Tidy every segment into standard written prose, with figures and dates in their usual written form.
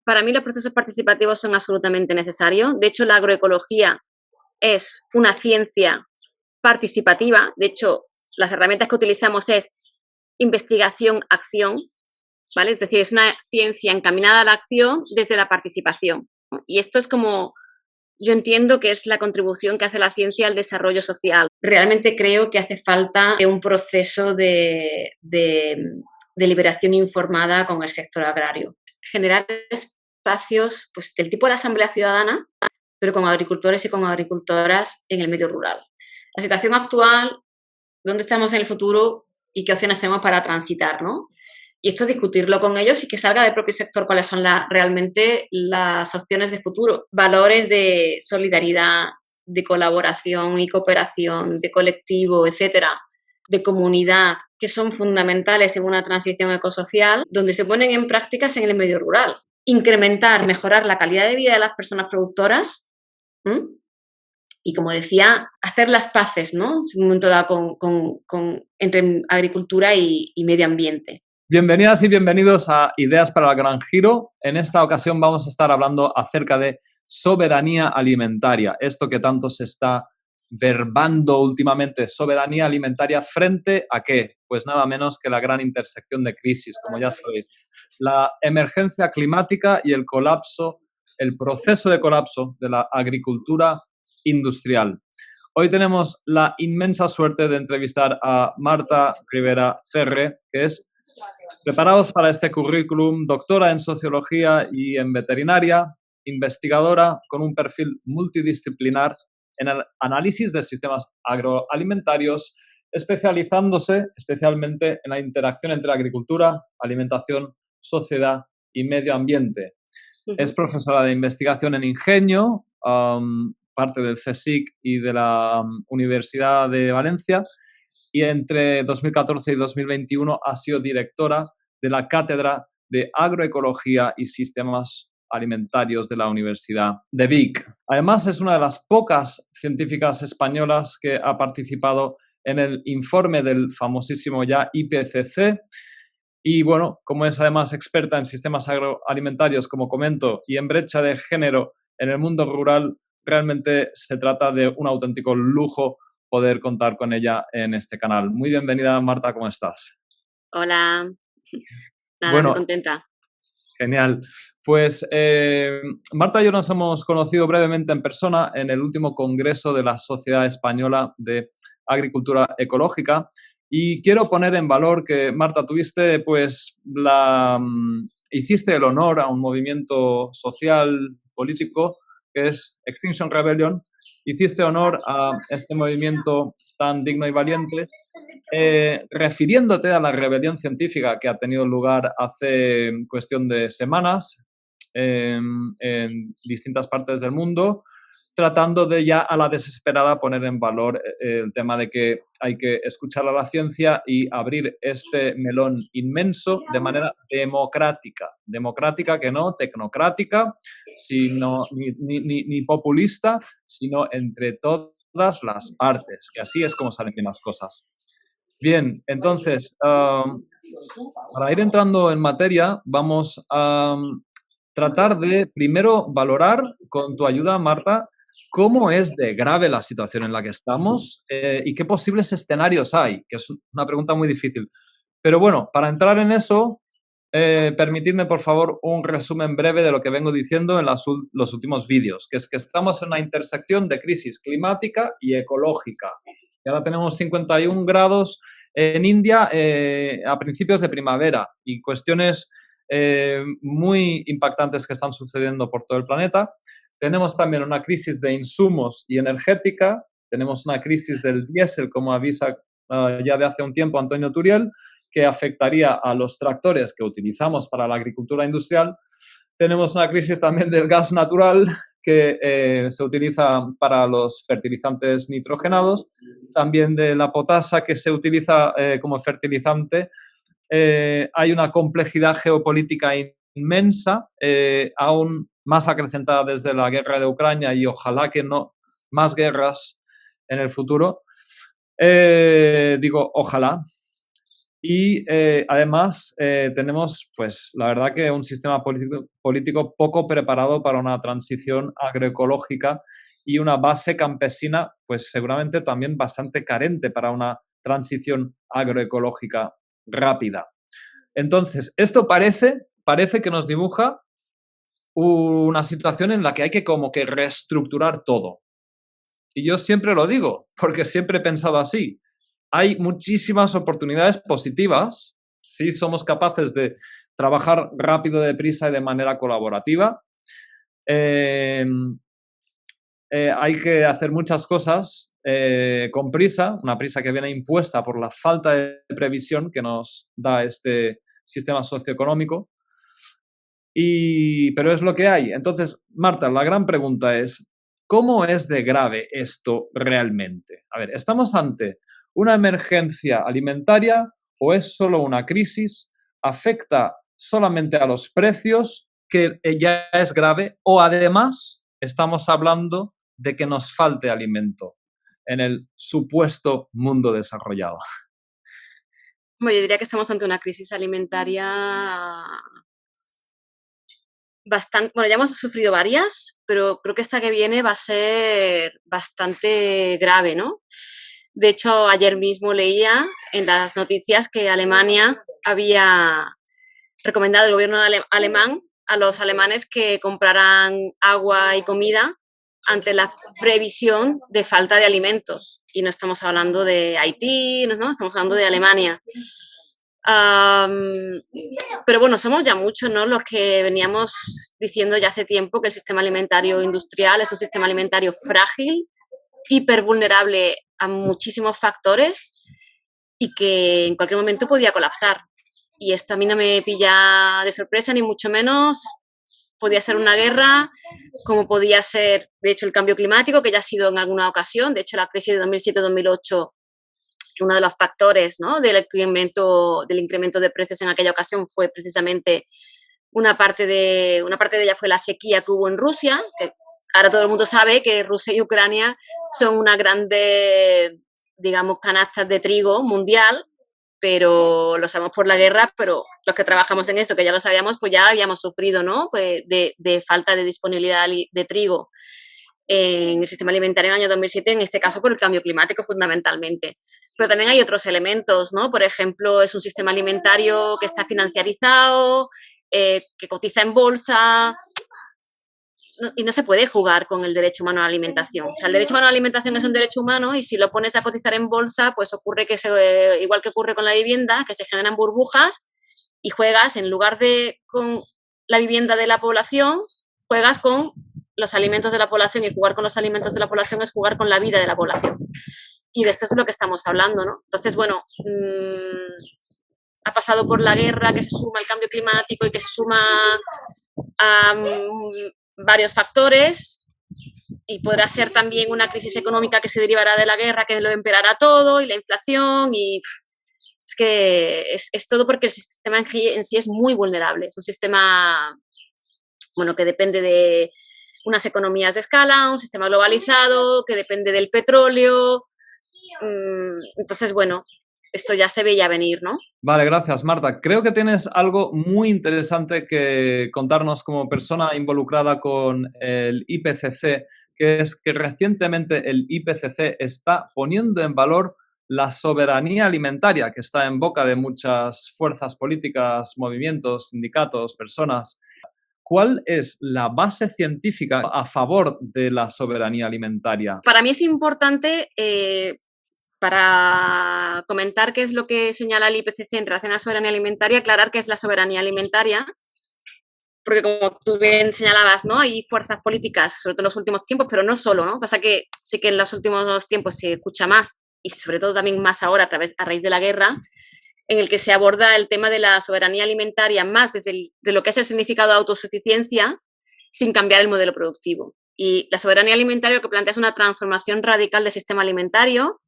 Para mí los procesos participativos son absolutamente necesarios. De hecho, la agroecología es una ciencia participativa. De hecho, las herramientas que utilizamos es investigación-acción, ¿vale? Es decir, es una ciencia encaminada a la acción desde la participación, ¿no? Y esto es como yo entiendo que es la contribución que hace la ciencia al desarrollo social. Realmente creo que hace falta un proceso de deliberación informada con el sector agrario. Generar espacios pues, del tipo de la Asamblea Ciudadana, pero con agricultores y con agricultoras en el medio rural. La situación actual, dónde estamos en el futuro y qué opciones tenemos para transitar, ¿no? Y esto discutirlo con ellos y que salga del propio sector cuáles son realmente las opciones de futuro. Valores de solidaridad, de colaboración y cooperación, de colectivo, etcétera, de comunidad, que son fundamentales en una transición ecosocial, donde se ponen en prácticas en el medio rural. Incrementar, mejorar la calidad de vida de las personas productoras, ¿m? Y como decía, hacer las paces, ¿no? En un momento dado entre agricultura y medio ambiente. Bienvenidas y bienvenidos a Ideas para el Gran Giro. En esta ocasión vamos a estar hablando acerca de soberanía alimentaria, esto que tanto se está verbando últimamente, soberanía alimentaria ¿frente a qué? Pues nada menos que la gran intersección de crisis, como ya sabéis, la emergencia climática y el proceso de colapso de la agricultura industrial. Hoy tenemos la inmensa suerte de entrevistar a Marta Rivera Ferre, que es, preparados para este currículum, doctora en sociología y en veterinaria, investigadora con un perfil multidisciplinar en el análisis de sistemas agroalimentarios, especializándose especialmente en la interacción entre agricultura, alimentación, sociedad y medio ambiente. Es profesora de investigación en Ingenio, parte del CSIC y de la Universidad de Valencia, y entre 2014 y 2021 ha sido directora de la Cátedra de Agroecología y Sistemas Alimentarios de la Universidad de Vic. Además, es una de las pocas científicas españolas que ha participado en el informe del famosísimo ya IPCC. Y bueno, como es además experta en sistemas agroalimentarios, como comento, y en brecha de género en el mundo rural, realmente se trata de un auténtico lujo poder contar con ella en este canal. Muy bienvenida, Marta, ¿cómo estás? Hola, nada, Bueno, muy contenta. Genial. Pues Marta y yo nos hemos conocido brevemente en persona en el último congreso de la Sociedad Española de Agricultura Ecológica y quiero poner en valor que, Marta, tuviste, pues, hiciste el honor a un movimiento social, político, que es Extinction Rebellion. Hiciste honor a este movimiento tan digno y valiente, refiriéndote a la rebelión científica que ha tenido lugar hace cuestión de semanas en distintas partes del mundo, tratando de ya a la desesperada poner en valor el tema de que hay que escuchar a la ciencia y abrir este melón inmenso de manera democrática que no tecnocrática, sino, ni populista, sino entre todas las partes, que así es como salen bien las cosas. Bien, entonces, para ir entrando en materia, vamos a tratar de primero valorar con tu ayuda, Marta, cómo es de grave la situación en la que estamos y qué posibles escenarios hay, que es una pregunta muy difícil. Pero bueno, para entrar en eso, permitidme, por favor, un resumen breve de lo que vengo diciendo en los últimos vídeos, que es que estamos en una intersección de crisis climática y ecológica. Y ahora tenemos 51 grados en India a principios de primavera y cuestiones muy impactantes que están sucediendo por todo el planeta. Tenemos también una crisis de insumos y energética. Tenemos una crisis del diésel, como avisa ya de hace un tiempo Antonio Turiel, que afectaría a los tractores que utilizamos para la agricultura industrial. Tenemos una crisis también del gas natural que se utiliza para los fertilizantes nitrogenados, también de la potasa que se utiliza como fertilizante. Hay una complejidad geopolítica inmensa, aún más acrecentada desde la guerra de Ucrania y ojalá que no más guerras en el futuro. Digo, ojalá. Y además tenemos, pues, la verdad que un sistema político poco preparado para una transición agroecológica y una base campesina, pues seguramente también bastante carente para una transición agroecológica rápida. Entonces, esto parece que nos dibuja una situación en la que hay que como que reestructurar todo. Y yo siempre lo digo, porque siempre he pensado así. Hay muchísimas oportunidades positivas si somos capaces de trabajar rápido, deprisa y de manera colaborativa. Hay que hacer muchas cosas con prisa, una prisa que viene impuesta por la falta de previsión que nos da este sistema socioeconómico. Pero es lo que hay. Entonces, Marta, la gran pregunta es, ¿cómo es de grave esto realmente? A ver, ¿estamos ante una emergencia alimentaria o es solo una crisis? ¿Afecta solamente a los precios, que ya es grave? ¿O además estamos hablando de que nos falte alimento en el supuesto mundo desarrollado? Bueno, yo diría que estamos ante una crisis alimentaria bastante, bueno, ya hemos sufrido varias, pero creo que esta que viene va a ser bastante grave, ¿no? De hecho, ayer mismo leía en las noticias que Alemania había recomendado, el gobierno alemán, a los alemanes que compraran agua y comida ante la previsión de falta de alimentos. Y no estamos hablando de Haití, no, estamos hablando de Alemania. Pero bueno, somos ya muchos, ¿no?, los que veníamos diciendo ya hace tiempo que el sistema alimentario industrial es un sistema alimentario frágil, hipervulnerable a muchísimos factores y que en cualquier momento podía colapsar. Y esto a mí no me pilla de sorpresa, ni mucho menos. Podía ser una guerra, como podía ser, de hecho, el cambio climático, que ya ha sido en alguna ocasión. De hecho, la crisis de 2007-2008, que uno de los factores, ¿no?, del incremento de precios en aquella ocasión fue precisamente una parte de ella fue la sequía que hubo en Rusia, que ahora todo el mundo sabe que Rusia y Ucrania son una grande, digamos, canastas de trigo mundial, pero lo sabemos por la guerra, pero los que trabajamos en esto, que ya lo sabíamos, pues ya habíamos sufrido, ¿no?, pues de falta de disponibilidad de trigo en el sistema alimentario en el año 2007, en este caso por el cambio climático fundamentalmente. Pero también hay otros elementos, ¿no? Por ejemplo, es un sistema alimentario que está financiarizado, que cotiza en bolsa, y no se puede jugar con el derecho humano a la alimentación. O sea, el derecho humano a la alimentación es un derecho humano y si lo pones a cotizar en bolsa, pues ocurre que igual que ocurre con la vivienda, que se generan burbujas y juegas, en lugar de con la vivienda de la población, juegas con los alimentos de la población, y jugar con los alimentos de la población es jugar con la vida de la población. Y de esto es de lo que estamos hablando, ¿no? Entonces, bueno, ha pasado por la guerra, que se suma el cambio climático y que se suma a varios factores, y podrá ser también una crisis económica que se derivará de la guerra, que lo empeorará todo, y la inflación, y es que es todo porque el sistema en sí es muy vulnerable. Es un sistema, bueno, que depende de unas economías de escala, un sistema globalizado, que depende del petróleo. Entonces, bueno, esto ya se veía venir, ¿no? Vale, gracias, Marta. Creo que tienes algo muy interesante que contarnos como persona involucrada con el IPCC, que es que recientemente el IPCC está poniendo en valor la soberanía alimentaria, que está en boca de muchas fuerzas políticas, movimientos, sindicatos, personas. ¿Cuál es la base científica a favor de la soberanía alimentaria? Para mí es importante, para comentar qué es lo que señala el IPCC en relación a la soberanía alimentaria, aclarar qué es la soberanía alimentaria, porque como tú bien señalabas, ¿no?, hay fuerzas políticas, sobre todo en los últimos tiempos, pero no solo, ¿no? Pasa que sí que en los últimos tiempos se escucha más, y sobre todo también más ahora a raíz de la guerra, en el que se aborda el tema de la soberanía alimentaria más desde de lo que es el significado de autosuficiencia, sin cambiar el modelo productivo. Y la soberanía alimentaria lo que plantea es una transformación radical del sistema alimentario,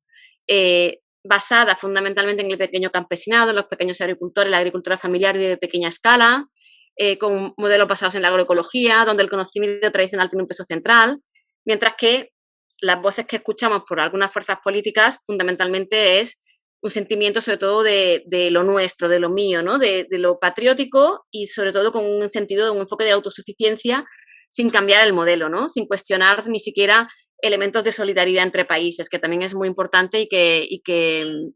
basada fundamentalmente en el pequeño campesinado, en los pequeños agricultores, la agricultura familiar y de pequeña escala, con modelos basados en la agroecología, donde el conocimiento tradicional tiene un peso central, mientras que las voces que escuchamos por algunas fuerzas políticas fundamentalmente es un sentimiento sobre todo de lo nuestro, de lo mío, ¿no? De lo patriótico y sobre todo con un sentido, un enfoque de autosuficiencia sin cambiar el modelo, ¿no? Sin cuestionar ni siquiera elementos de solidaridad entre países, que también es muy importante y que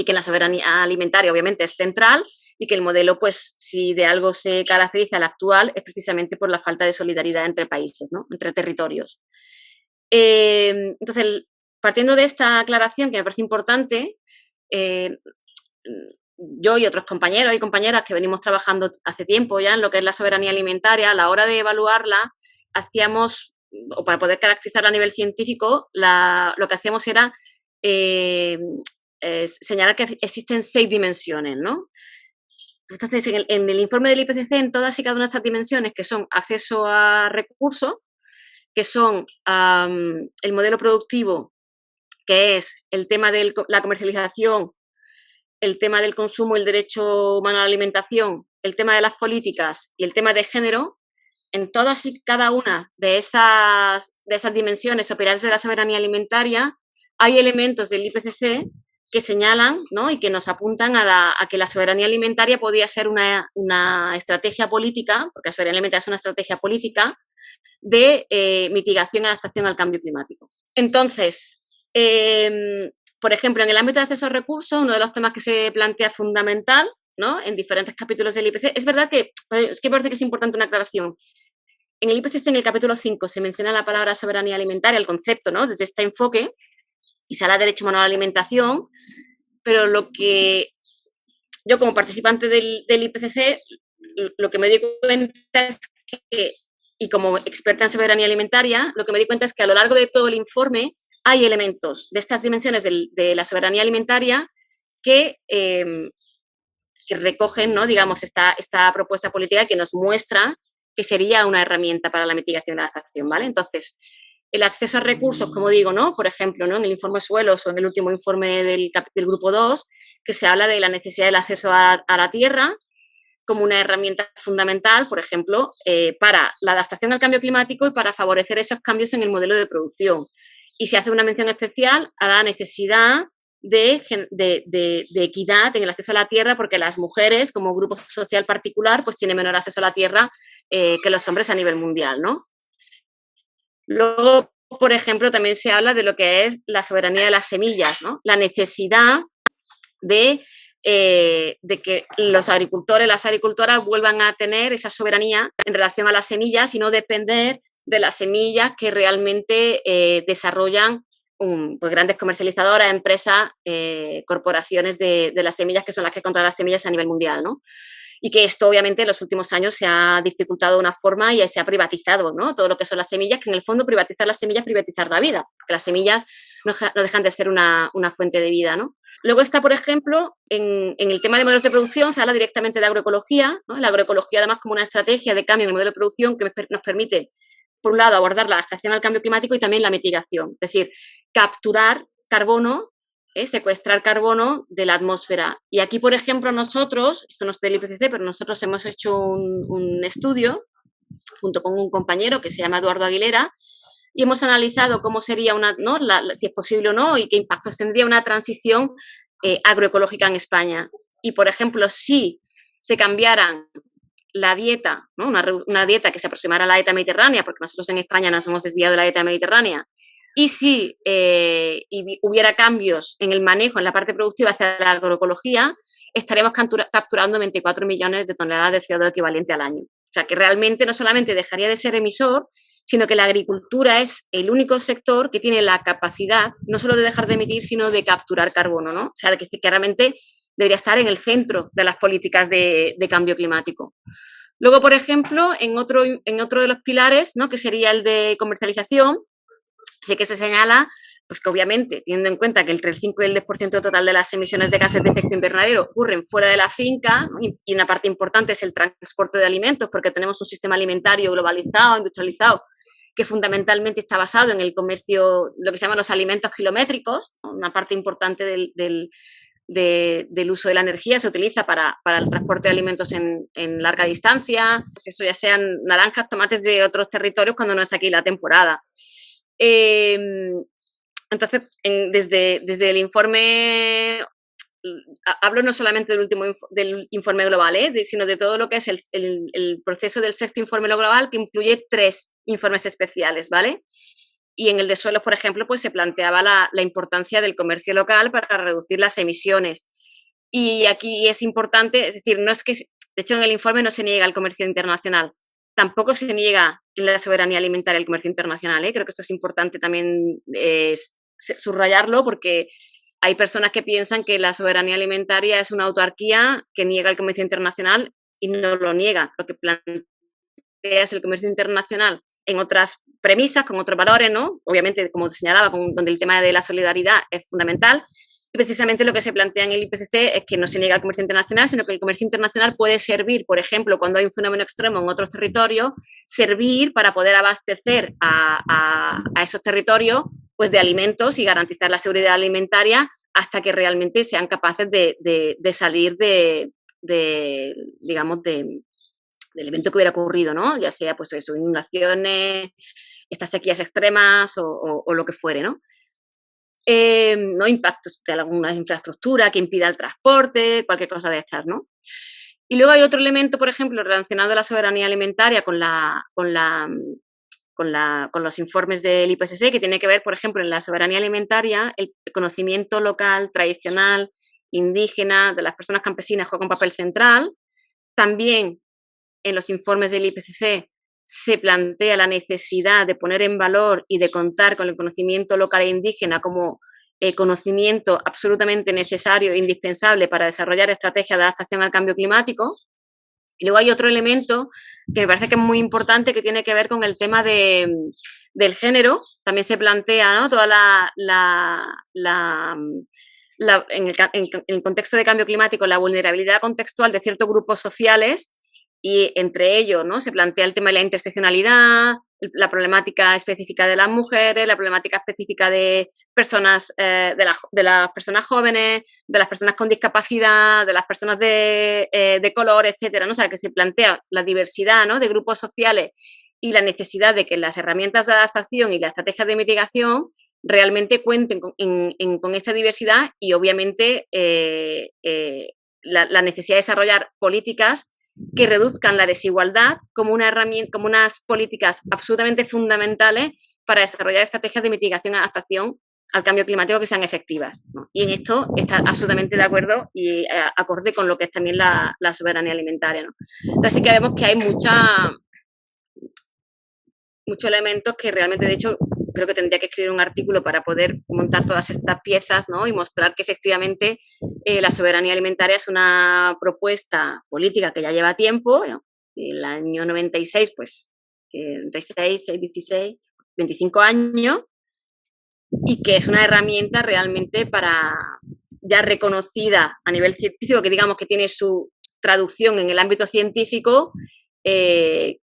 la soberanía alimentaria obviamente es central y que el modelo, pues, si de algo se caracteriza el actual, es precisamente por la falta de solidaridad entre países, ¿no? Entre territorios. Entonces, partiendo de esta aclaración que me parece importante, yo y otros compañeros y compañeras que venimos trabajando hace tiempo ya en lo que es la soberanía alimentaria, a la hora de evaluarla, hacíamos, o para poder caracterizarla a nivel científico, lo que hacíamos era señalar que existen 6 dimensiones, ¿no? Entonces, en el informe del IPCC, en todas y cada una de estas dimensiones, que son acceso a recursos, que son el modelo productivo, que es el tema de la comercialización, el tema del consumo, el derecho humano a la alimentación, el tema de las políticas y el tema de género, en todas y cada una de esas dimensiones o pilares de la soberanía alimentaria, hay elementos del IPCC que señalan, ¿no? Y que nos apuntan a que la soberanía alimentaria podía ser una estrategia política, porque la soberanía alimentaria es una estrategia política de mitigación y adaptación al cambio climático. Entonces, por ejemplo, en el ámbito de acceso a recursos, uno de los temas que se plantea fundamental, ¿no? En diferentes capítulos del IPCC, es verdad que, es que parece que es importante una aclaración. En el IPCC, en el capítulo 5, se menciona la palabra soberanía alimentaria, el concepto, ¿no? Desde este enfoque, y se habla de derecho humano a la alimentación, pero lo que yo como participante del IPCC, lo que me di cuenta es que, y como experta en soberanía alimentaria, lo que me di cuenta es que a lo largo de todo el informe hay elementos de estas dimensiones de la soberanía alimentaria que recogen, ¿no? Digamos, esta propuesta política que nos muestra que sería una herramienta para la mitigación y la adaptación, ¿vale? Entonces, el acceso a recursos, como digo, ¿no? Por ejemplo, ¿no? En el informe suelos o en el último informe del grupo 2, que se habla de la necesidad del acceso a la tierra como una herramienta fundamental, por ejemplo, para la adaptación al cambio climático y para favorecer esos cambios en el modelo de producción. Y se hace una mención especial a la necesidad de equidad en el acceso a la tierra, porque las mujeres, como grupo social particular, pues tienen menor acceso a la tierra que los hombres a nivel mundial, ¿no? Luego, por ejemplo, también se habla de lo que es la soberanía de las semillas, ¿no? La necesidad de que los agricultores, las agricultoras vuelvan a tener esa soberanía en relación a las semillas y no depender de las semillas que realmente desarrollan pues grandes comercializadoras, empresas, corporaciones de las semillas, que son las que controlan las semillas a nivel mundial, ¿no? Y que esto obviamente en los últimos años se ha dificultado de una forma y se ha privatizado, ¿no? Todo lo que son las semillas, que en el fondo privatizar las semillas es privatizar la vida, porque las semillas no dejan de ser una fuente de vida, ¿no? Luego está, por ejemplo, en el tema de modelos de producción, se habla directamente de agroecología, ¿no? La agroecología además como una estrategia de cambio en el modelo de producción que nos permite, por un lado, abordar la adaptación al cambio climático y también la mitigación, es decir, capturar carbono, secuestrar carbono de la atmósfera. Y aquí, por ejemplo, nosotros, esto no es del IPCC, pero nosotros hemos hecho un estudio junto con un compañero que se llama Eduardo Aguilera, y hemos analizado cómo sería ¿no? Si es posible o no y qué impactos tendría una transición agroecológica en España. Y, por ejemplo, si se cambiaran la dieta, ¿no? una dieta que se aproximara a la dieta mediterránea, porque nosotros en España nos hemos desviado de la dieta mediterránea, y si hubiera cambios en el manejo, en la parte productiva hacia la agroecología, estaremos capturando 24 millones de toneladas de CO2 equivalente al año. O sea, que realmente no solamente dejaría de ser emisor, sino que la agricultura es el único sector que tiene la capacidad no solo de dejar de emitir, sino de capturar carbono, ¿no? O sea, que realmente debería estar en el centro de las políticas de cambio climático. Luego, por ejemplo, en otro de los pilares, ¿no? Que sería el de comercialización, sí que se señala pues que obviamente, teniendo en cuenta que entre el 5 y el 10% total de las emisiones de gases de efecto invernadero ocurren fuera de la finca, ¿no? Y una parte importante es el transporte de alimentos, porque tenemos un sistema alimentario globalizado, industrializado, que fundamentalmente está basado en el comercio, lo que se llaman los alimentos kilométricos, ¿no? Una parte importante del uso de la energía se utiliza para el transporte de alimentos en larga distancia, pues eso ya sean naranjas, tomates de otros territorios cuando no es aquí la temporada. Entonces, desde el informe hablo no solamente del último del informe global, sino de todo lo que es el proceso del sexto informe global, que incluye 3 informes especiales, ¿vale? Y en el de suelos, por ejemplo, pues se planteaba la importancia del comercio local para reducir las emisiones. Y aquí es importante, es decir, no es que, de hecho en el informe no se niega el comercio internacional, tampoco se niega en la soberanía alimentaria el comercio internacional, creo que esto es importante también subrayarlo, porque hay personas que piensan que la soberanía alimentaria es una autarquía que niega el comercio internacional y no lo niega. Lo que plantea es el comercio internacional en otras premisas, con otros valores, ¿no? Obviamente, como señalaba, donde el tema de la solidaridad es fundamental. Y precisamente lo que se plantea en el IPCC es que no se niega el comercio internacional, sino que el comercio internacional puede servir, por ejemplo, cuando hay un fenómeno extremo en otros territorios, servir para poder abastecer a esos territorios pues, de alimentos y garantizar la seguridad alimentaria hasta que realmente sean capaces de salir digamos, del evento que hubiera ocurrido, ¿no? Ya sea, pues eso, inundaciones, estas sequías extremas o lo que fuere, ¿no? No impactos de alguna infraestructura que impida el transporte, cualquier cosa de estas, ¿no? Y luego hay otro elemento, por ejemplo, relacionado a la soberanía alimentaria con los informes del IPCC, que tiene que ver, por ejemplo, en la soberanía alimentaria, el conocimiento local, tradicional, indígena, de las personas campesinas juega un papel central. También en los informes del IPCC se plantea la necesidad de poner en valor y de contar con el conocimiento local e indígena como conocimiento absolutamente necesario e indispensable para desarrollar estrategias de adaptación al cambio climático. Y luego hay otro elemento que me parece que es muy importante, que tiene que ver con el tema del género. También se plantea, ¿no?, toda en el contexto de cambio climático, la vulnerabilidad contextual de ciertos grupos sociales, y entre ellos, ¿no?, se plantea el tema de la interseccionalidad, la problemática específica de las mujeres, la problemática específica de personas, de las personas jóvenes, de las personas con discapacidad, de las personas de color, etcétera, ¿no? O sea, que se plantea la diversidad, ¿no?, de grupos sociales y la necesidad de que las herramientas de adaptación y las estrategias de mitigación realmente cuenten con esta diversidad y, obviamente, la necesidad de desarrollar políticas que reduzcan la desigualdad como una herramienta, como unas políticas absolutamente fundamentales para desarrollar estrategias de mitigación y adaptación al cambio climático que sean efectivas, ¿no? Y en esto está absolutamente de acuerdo y acorde con lo que es también la soberanía alimentaria, ¿no? Entonces sí que vemos que hay muchos elementos que realmente, de hecho, creo que tendría que escribir un artículo para poder montar todas estas piezas, ¿no?, y mostrar que efectivamente la soberanía alimentaria es una propuesta política que ya lleva tiempo, ¿no? El año 96, pues 96, 16, 25 años, y que es una herramienta realmente ya reconocida a nivel científico, que digamos que tiene su traducción en el ámbito científico,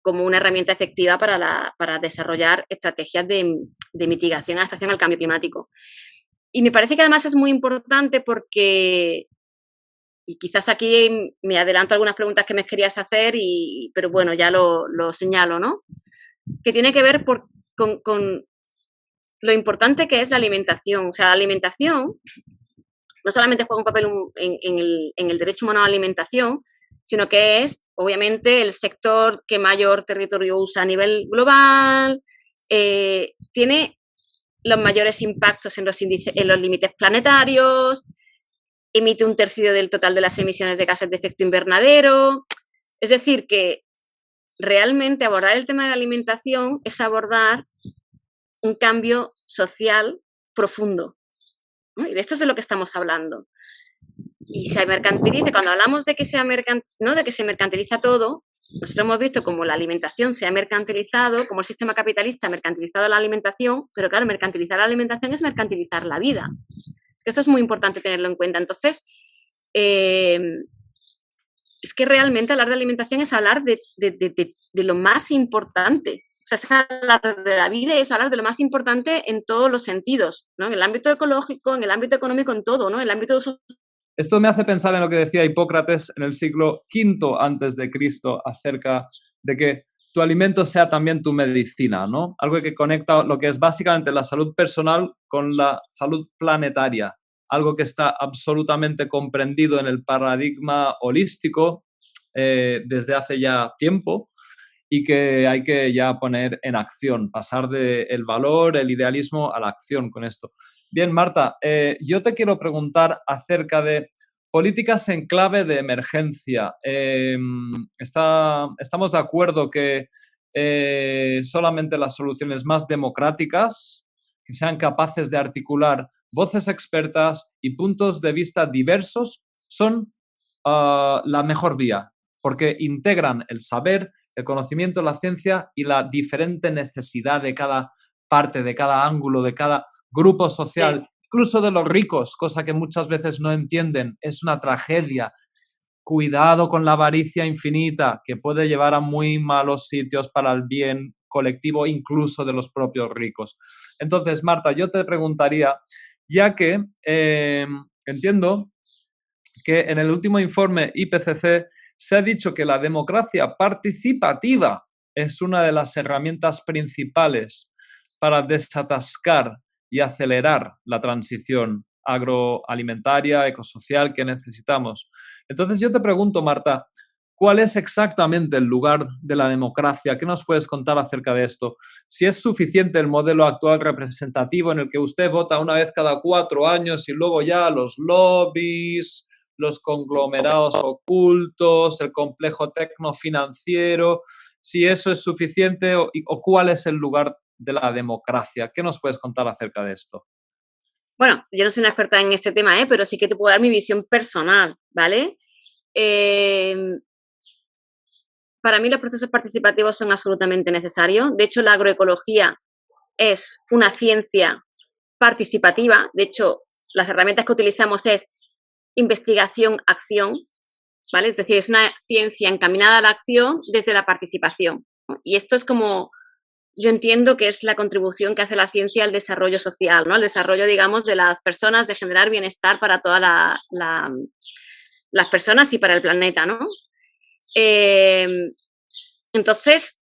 como una herramienta efectiva para desarrollar estrategias de mitigación y adaptación al cambio climático. Y me parece que además es muy importante porque, y quizás aquí me adelanto algunas preguntas que me querías hacer, pero bueno, ya lo señalo, ¿no?, que tiene que ver con lo importante que es la alimentación. O sea, la alimentación no solamente juega un papel en el derecho humano a la alimentación, sino que es, obviamente, el sector que mayor territorio usa a nivel global, tiene los mayores impactos en los límites planetarios, emite 1/3 del total de las emisiones de gases de efecto invernadero. Es decir, que realmente abordar el tema de la alimentación es abordar un cambio social profundo, ¿no? Y de esto es de lo que estamos hablando. Y se mercantiliza, cuando hablamos de que de que se mercantiliza todo, nosotros hemos visto como la alimentación se ha mercantilizado, como el sistema capitalista ha mercantilizado la alimentación, pero claro, mercantilizar la alimentación es mercantilizar la vida. Esto es muy importante tenerlo en cuenta. Entonces, es que realmente hablar de alimentación es hablar de lo más importante. O sea, es hablar de la vida y es hablar de lo más importante en todos los sentidos, ¿no? En el ámbito ecológico, en el ámbito económico, en todo, ¿no? En el ámbito social. Esto me hace pensar en lo que decía Hipócrates en el siglo V a.C. acerca de que tu alimento sea también tu medicina, ¿no? Algo que conecta lo que es básicamente la salud personal con la salud planetaria. algo que está absolutamente comprendido en el paradigma holístico desde hace ya tiempo y que hay que ya poner en acción, pasar del valor, el idealismo a la acción con esto. Bien, Marta, yo te quiero preguntar acerca de políticas en clave de emergencia. ¿Estamos de acuerdo que solamente las soluciones más democráticas, que sean capaces de articular voces expertas y puntos de vista diversos, son la mejor vía? Porque integran el saber, el conocimiento, la ciencia y la diferente necesidad de cada parte, de cada ángulo, de cada grupo social, Sí. incluso de los ricos, cosa que muchas veces no entienden. Es una tragedia. Cuidado con la avaricia infinita, que puede llevar a muy malos sitios para el bien colectivo, incluso de los propios ricos. Entonces, Marta, yo te preguntaría, ya que entiendo que en el último informe IPCC se ha dicho que la democracia participativa es una de las herramientas principales para desatascar y acelerar la transición agroalimentaria, ecosocial que necesitamos. Entonces yo te pregunto, Marta, ¿cuál es exactamente el lugar de la democracia? ¿Qué nos puedes contar acerca de esto? Si es suficiente el modelo actual representativo en el que usted vota una vez cada 4 años y luego ya los lobbies, los conglomerados ocultos, el complejo tecnofinanciero, si eso es suficiente o cuál es el lugar de la democracia. ¿Qué nos puedes contar acerca de esto? Bueno, yo no soy una experta en este tema, pero sí que te puedo dar mi visión personal, ¿vale? Para mí los procesos participativos son absolutamente necesarios. De hecho, la agroecología es una ciencia participativa. De hecho, las herramientas que utilizamos es investigación-acción, ¿vale? Es decir, es una ciencia encaminada a la acción desde la participación, ¿no? Y esto es como yo entiendo que es la contribución que hace la ciencia al desarrollo social, ¿no? Al desarrollo, digamos, de las personas, de generar bienestar para todas las personas y para el planeta, ¿no? Eh, entonces,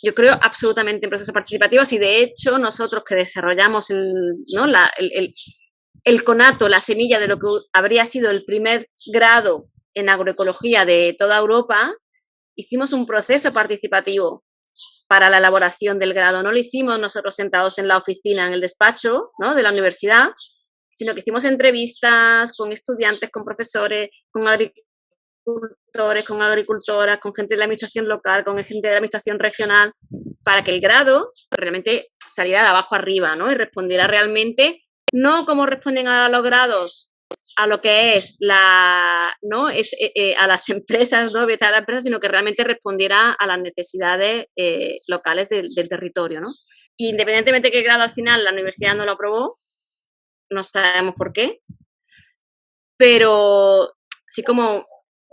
yo creo absolutamente en procesos participativos y de hecho nosotros que desarrollamos ¿no? el conato, la semilla de lo que habría sido el primer grado en agroecología de toda Europa, hicimos un proceso participativo para la elaboración del grado. No lo hicimos nosotros sentados en la oficina, en el despacho, ¿no? de la universidad, sino que hicimos entrevistas con estudiantes, con profesores, con agricultores, con agricultoras, con gente de la administración local, con gente de la administración regional, para que el grado realmente saliera de abajo arriba, ¿no? Y respondiera realmente, no como responden a los grados a lo que es ¿no? A las empresas, ¿no? A la empresa, sino que realmente respondiera a las necesidades locales del territorio, ¿no? Independientemente de qué grado al final la universidad no lo aprobó, no sabemos por qué, pero sí como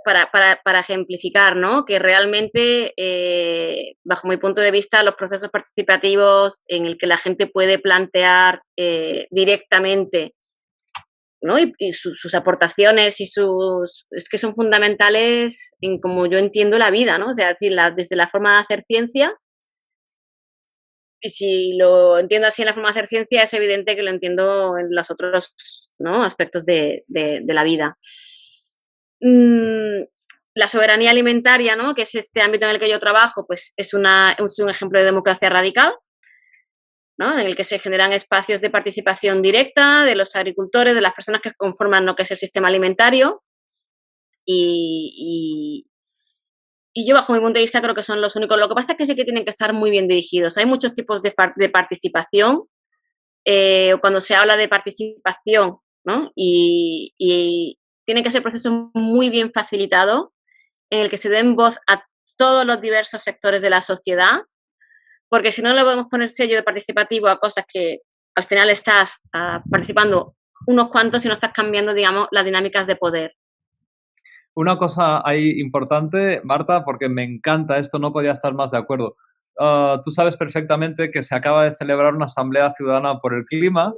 para ejemplificar, ¿no? Que realmente, bajo mi punto de vista, los procesos participativos en el que la gente puede plantear directamente, ¿no? Y sus aportaciones y es que son fundamentales en como yo entiendo la vida, ¿no? O sea, decir, desde la forma de hacer ciencia, y si lo entiendo así en la forma de hacer ciencia, es evidente que lo entiendo en los otros, ¿no? aspectos de la vida. La soberanía alimentaria, ¿no? que es este ámbito en el que yo trabajo, pues es un ejemplo de democracia radical, ¿no? en el que se generan espacios de participación directa de los agricultores, de las personas que conforman lo que es el sistema alimentario. Y yo, bajo mi punto de vista, creo que son los únicos. Lo que pasa es que sí que tienen que estar muy bien dirigidos. Hay muchos tipos de participación. Cuando se habla de participación, ¿no? Y tiene que ser proceso muy bien facilitado, en el que se den voz a todos los diversos sectores de la sociedad, porque si no le podemos poner sello de participativo a cosas que al final estás participando unos cuantos y no estás cambiando, digamos, las dinámicas de poder. Una cosa ahí importante, Marta, porque me encanta esto, no podía estar más de acuerdo. Tú sabes perfectamente que se acaba de celebrar una asamblea ciudadana por el clima,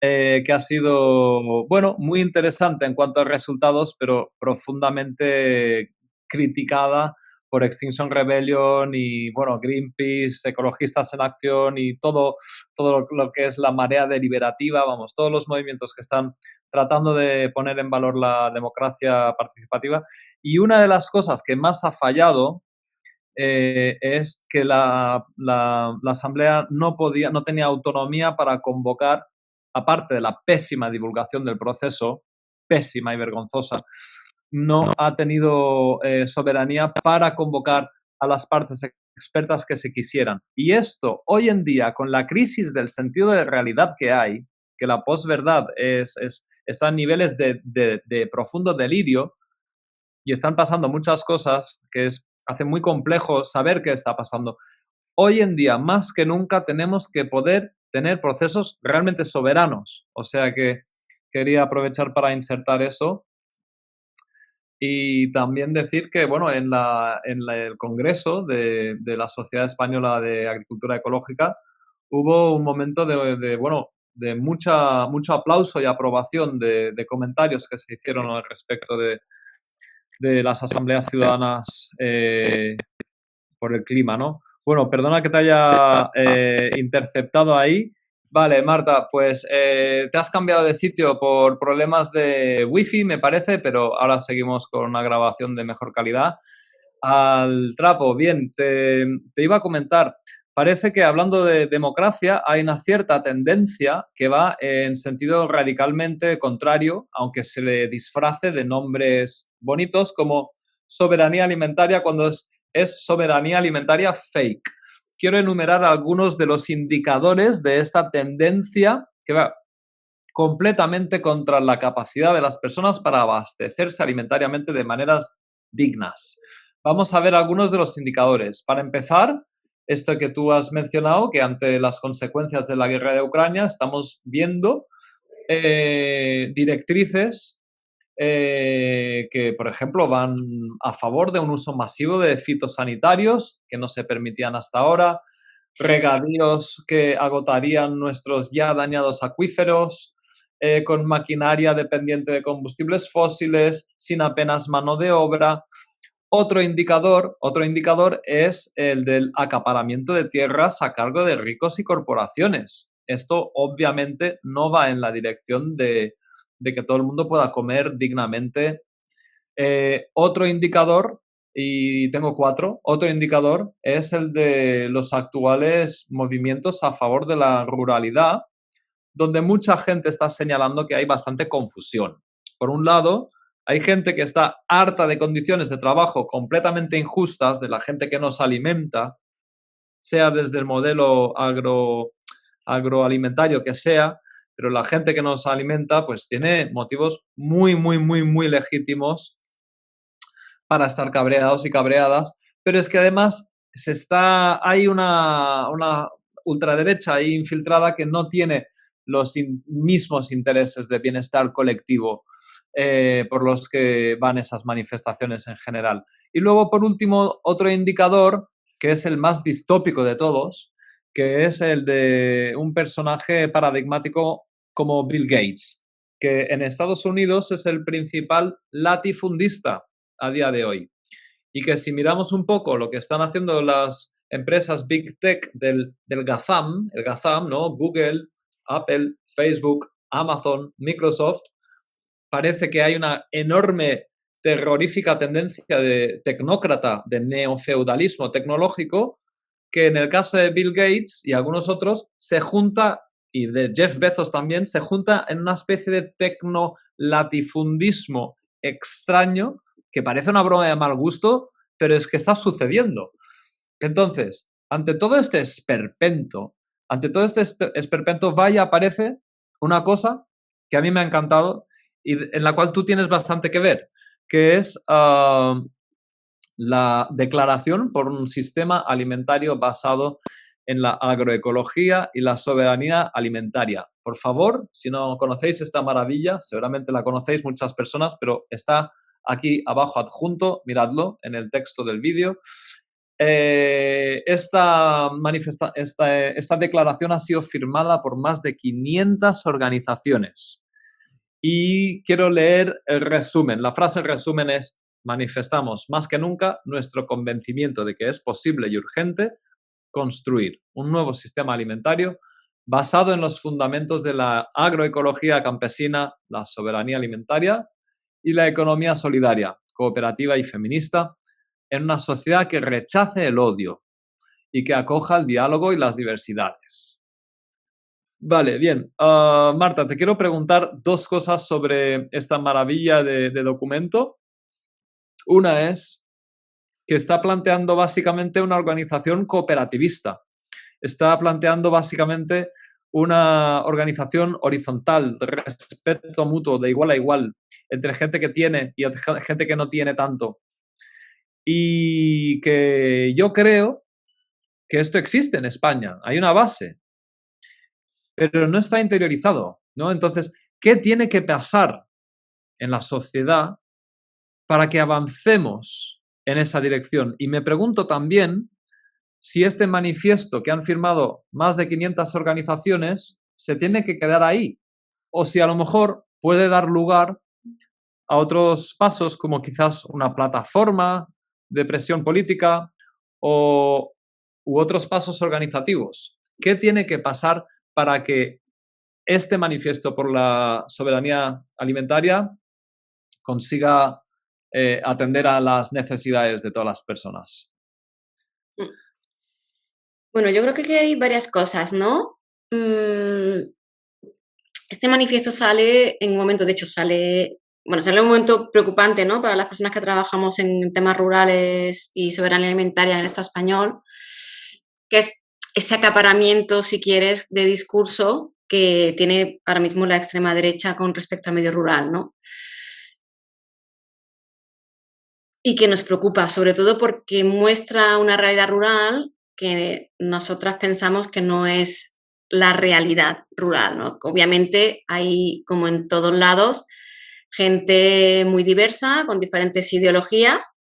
que ha sido, bueno, muy interesante en cuanto a resultados, pero profundamente criticada por Extinction Rebellion y, bueno, Greenpeace, Ecologistas en Acción y todo lo que es la marea deliberativa, vamos, todos los movimientos que están tratando de poner en valor la democracia participativa. Y una de las cosas que más ha fallado es que la Asamblea no tenía autonomía para convocar, aparte de la pésima divulgación del proceso, pésima y vergonzosa, no ha tenido soberanía para convocar a las partes expertas que se quisieran. Y esto, hoy en día, con la crisis del sentido de realidad que hay, que la posverdad está en niveles de profundo delirio y están pasando muchas cosas que hace muy complejo saber qué está pasando. Hoy en día, más que nunca, tenemos que poder tener procesos realmente soberanos. O sea que quería aprovechar para insertar eso. Y también decir que, bueno, en el Congreso de la Sociedad Española de Agricultura Ecológica hubo un momento de mucho aplauso y aprobación de comentarios que se hicieron al respecto de las asambleas ciudadanas por el clima, ¿no? Bueno, perdona que te haya interceptado ahí. Vale, Marta, pues te has cambiado de sitio por problemas de wifi, me parece, pero ahora seguimos con una grabación de mejor calidad. Al trapo, bien, te iba a comentar, parece que hablando de democracia hay una cierta tendencia que va en sentido radicalmente contrario, aunque se le disfrace de nombres bonitos como soberanía alimentaria cuando es soberanía alimentaria fake. Quiero enumerar algunos de los indicadores de esta tendencia que va completamente contra la capacidad de las personas para abastecerse alimentariamente de maneras dignas. Vamos a ver algunos de los indicadores. Para empezar, esto que tú has mencionado, que ante las consecuencias de la guerra de Ucrania estamos viendo directrices que, por ejemplo, van a favor de un uso masivo de fitosanitarios que no se permitían hasta ahora, regadíos que agotarían nuestros ya dañados acuíferos, con maquinaria dependiente de combustibles fósiles, sin apenas mano de obra. Otro indicador es el del acaparamiento de tierras a cargo de ricos y corporaciones. Esto obviamente no va en la dirección de que todo el mundo pueda comer dignamente. Otro indicador, y tengo 4, otro indicador es el de los actuales movimientos a favor de la ruralidad, donde mucha gente está señalando que hay bastante confusión. Por un lado, hay gente que está harta de condiciones de trabajo completamente injustas de la gente que nos alimenta, sea desde el modelo agroalimentario que sea, pero la gente que nos alimenta pues tiene motivos muy, muy, muy, muy legítimos para estar cabreados y cabreadas, pero es que además hay una ultraderecha ahí infiltrada que no tiene los mismos intereses de bienestar colectivo por los que van esas manifestaciones en general. Y luego, por último, otro indicador, que es el más distópico de todos, que es el de un personaje paradigmático como Bill Gates, que en Estados Unidos es el principal latifundista a día de hoy. Y que si miramos un poco lo que están haciendo las empresas Big Tech del GAFAM, el GAFAM, ¿no? Google, Apple, Facebook, Amazon, Microsoft, parece que hay una enorme, terrorífica tendencia de tecnócrata, de neofeudalismo tecnológico, que en el caso de Bill Gates y algunos otros se junta, y de Jeff Bezos también, se junta en una especie de tecnolatifundismo extraño que parece una broma de mal gusto, pero es que está sucediendo. Entonces, ante todo este esperpento, vaya, aparece una cosa que a mí me ha encantado y en la cual tú tienes bastante que ver, que es la declaración por un sistema alimentario basado en la agroecología y la soberanía alimentaria. Por favor, si no conocéis esta maravilla, seguramente la conocéis muchas personas, pero está aquí abajo adjunto, miradlo en el texto del vídeo. Esta declaración ha sido firmada por más de 500 organizaciones. Y quiero leer el resumen. La frase resumen es: manifestamos más que nunca nuestro convencimiento de que es posible y urgente construir un nuevo sistema alimentario basado en los fundamentos de la agroecología campesina, la soberanía alimentaria y la economía solidaria, cooperativa y feminista, en una sociedad que rechace el odio y que acoja el diálogo y las diversidades. Vale, bien. Marta, te quiero preguntar dos cosas sobre esta maravilla de documento. Una es que está planteando básicamente una organización cooperativista. Está planteando básicamente una organización horizontal, de respeto mutuo, de igual a igual, entre gente que tiene y gente que no tiene tanto. Y que yo creo que esto existe en España, hay una base, pero no está interiorizado, ¿no? Entonces, ¿qué tiene que pasar en la sociedad para que avancemos en esa dirección? Y me pregunto también si este manifiesto que han firmado más de 500 organizaciones se tiene que quedar ahí, o si a lo mejor puede dar lugar a otros pasos como quizás una plataforma de presión política u otros pasos organizativos. ¿Qué tiene que pasar para que este manifiesto por la soberanía alimentaria consiga atender a las necesidades de todas las personas? Bueno, yo creo que aquí hay varias cosas, ¿no? Este manifiesto sale en un momento, de hecho sale en un momento preocupante, ¿no? Para las personas que trabajamos en temas rurales y soberanía alimentaria en el Estado español, que es ese acaparamiento, si quieres, de discurso que tiene ahora mismo la extrema derecha con respecto al medio rural, ¿no? Y que nos preocupa, sobre todo porque muestra una realidad rural que nosotras pensamos que no es la realidad rural, ¿no? Obviamente hay, como en todos lados, gente muy diversa, con diferentes ideologías,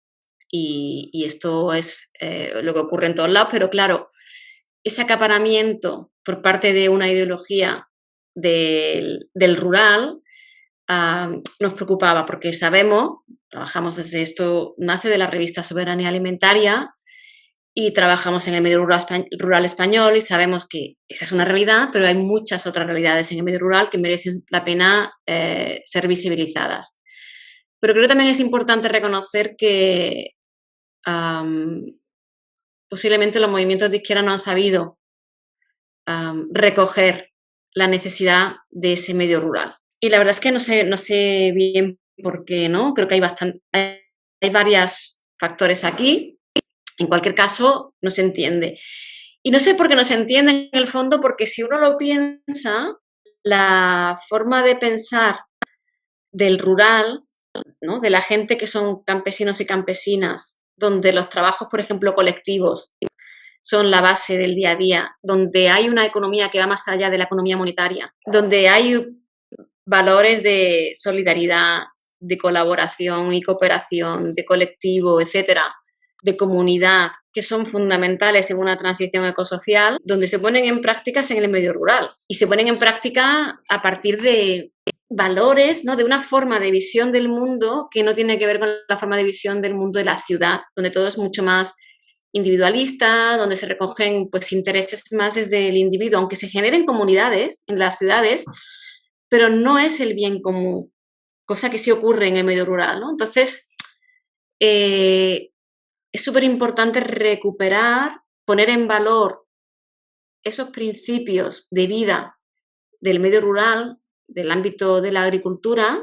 y esto es lo que ocurre en todos lados, pero claro, ese acaparamiento por parte de una ideología del rural nos preocupaba porque sabemos, trabajamos desde esto, nace de la revista Soberanía Alimentaria y trabajamos en el medio rural español y sabemos que esa es una realidad, pero hay muchas otras realidades en el medio rural que merecen la pena ser visibilizadas. Pero creo que también es importante reconocer que posiblemente los movimientos de izquierda no han sabido recoger la necesidad de ese medio rural. Y la verdad es que no sé bien por qué, ¿no? Creo que hay varios factores aquí. En cualquier caso, no se entiende. Y no sé por qué no se entiende en el fondo, porque si uno lo piensa, la forma de pensar del rural, ¿no? De la gente que son campesinos y campesinas, donde los trabajos, por ejemplo, colectivos, son la base del día a día, donde hay una economía que va más allá de la economía monetaria, donde hay valores de solidaridad, de colaboración y cooperación, de colectivo, etcétera, de comunidad, que son fundamentales en una transición ecosocial, donde se ponen en prácticas en el medio rural y se ponen en práctica a partir de valores, ¿no? De una forma de visión del mundo que no tiene que ver con la forma de visión del mundo de la ciudad, donde todo es mucho más individualista, donde se recogen pues intereses más desde el individuo, aunque se generen comunidades en las ciudades, pero no es el bien común, cosa que sí ocurre en el medio rural, ¿no? Entonces, es súper importante recuperar, poner en valor esos principios de vida del medio rural, del ámbito de la agricultura,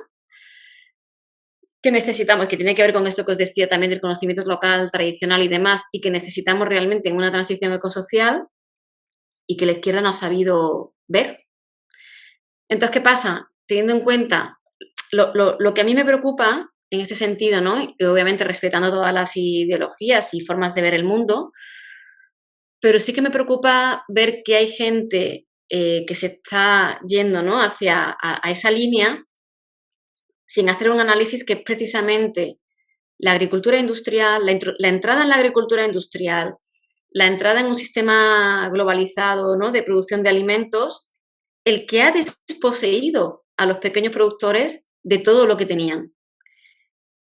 que necesitamos, que tiene que ver con esto que os decía también del conocimiento local, tradicional y demás, y que necesitamos realmente en una transición ecosocial y que la izquierda no ha sabido ver. Entonces, ¿qué pasa? Teniendo en cuenta lo que a mí me preocupa en este sentido, ¿no? Y obviamente respetando todas las ideologías y formas de ver el mundo, pero sí que me preocupa ver que hay gente que se está yendo, ¿no? hacia a esa línea sin hacer un análisis que es precisamente la agricultura industrial, la entrada en la agricultura industrial, la entrada en un sistema globalizado, ¿no? De producción de alimentos, el que ha desposeído a los pequeños productores de todo lo que tenían.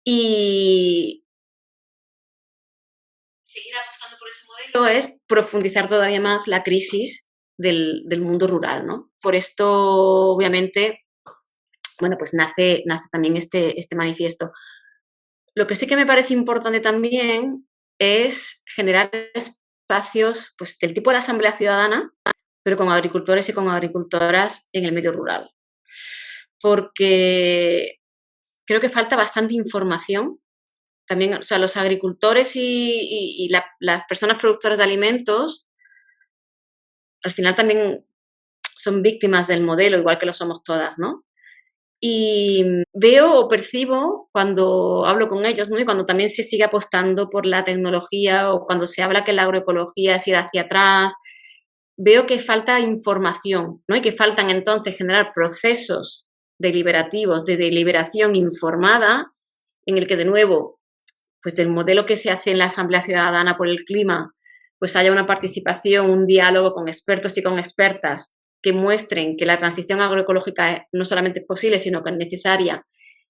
Y seguir apostando por ese modelo es profundizar todavía más la crisis del mundo rural, ¿no? Por esto, obviamente, bueno, pues nace también este manifiesto. Lo que sí que me parece importante también es generar espacios, pues, del tipo de la Asamblea Ciudadana, pero con agricultores y con agricultoras en el medio rural. Porque creo que falta bastante información. También, o sea, los agricultores y las personas productoras de alimentos, al final también son víctimas del modelo, igual que lo somos todas, ¿no? Y veo o percibo cuando hablo con ellos, ¿no? Y cuando también se sigue apostando por la tecnología o cuando se habla que la agroecología es ir hacia atrás, veo que falta información, ¿no? Y que faltan entonces generar procesos deliberativos, de deliberación informada, en el que de nuevo, pues del modelo que se hace en la Asamblea Ciudadana por el Clima, pues haya una participación, un diálogo con expertos y con expertas que muestren que la transición agroecológica no solamente es posible, sino que es necesaria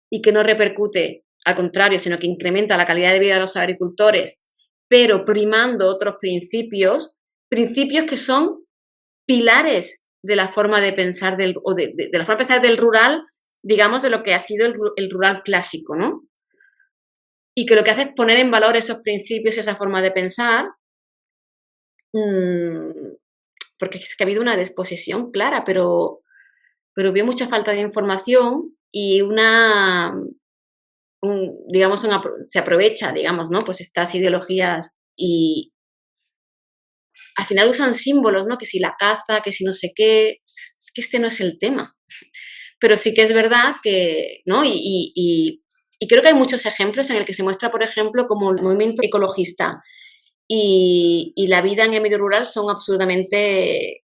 y que no repercute, al contrario, sino que incrementa la calidad de vida de los agricultores, pero primando otros principios, principios que son pilares de la forma de pensar de la forma de pensar del rural, digamos, de lo que ha sido el rural clásico, ¿no? Y que lo que hace es poner en valor esos principios y esa forma de pensar, porque es que ha habido una disposición clara, pero veo mucha falta de información y digamos, se aprovecha, digamos, ¿no? Pues estas ideologías y al final usan símbolos, ¿no? Que si la caza, que si no sé qué, es que este no es el tema. Pero sí que es verdad que, ¿no? Y creo que hay muchos ejemplos en el que se muestra, por ejemplo, como el movimiento ecologista y la vida en el medio rural son absolutamente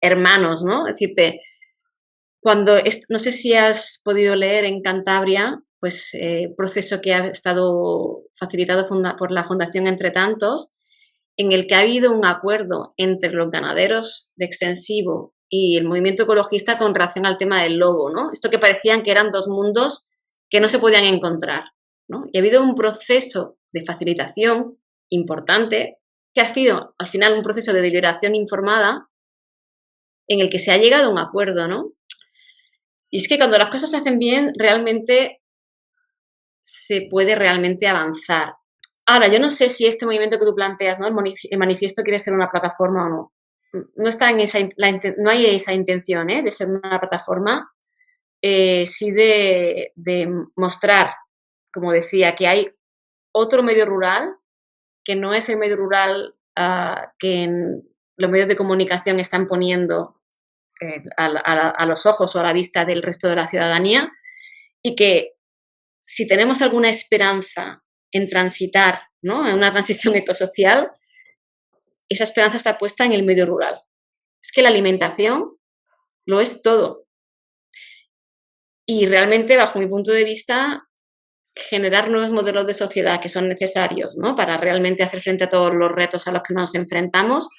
hermanos, ¿no? Es decirte, no sé si has podido leer en Cantabria, pues proceso que ha estado facilitado por la Fundación Entre Tantos, en el que ha habido un acuerdo entre los ganaderos de extensivo y el movimiento ecologista con relación al tema del lobo, ¿no? Esto que parecían que eran dos mundos que no se podían encontrar, ¿no? Y ha habido un proceso de facilitación importante que ha sido al final un proceso de deliberación informada en el que se ha llegado a un acuerdo, ¿no? Y es que cuando las cosas se hacen bien, realmente se puede realmente avanzar. Ahora, yo no sé si este movimiento que tú planteas, ¿no? El manifiesto quiere ser una plataforma o no. No, está en no hay esa intención de ser una plataforma, sí de mostrar, como decía, que hay otro medio rural, que no es el medio rural que en los medios de comunicación están poniendo a los ojos o a la vista del resto de la ciudadanía, y que si tenemos alguna esperanza en transitar, ¿no? En una transición ecosocial, esa esperanza está puesta en el medio rural. Es que la alimentación lo es todo. Y realmente, bajo mi punto de vista, generar nuevos modelos de sociedad que son necesarios, ¿no? Para realmente hacer frente a todos los retos a los que nos enfrentamos,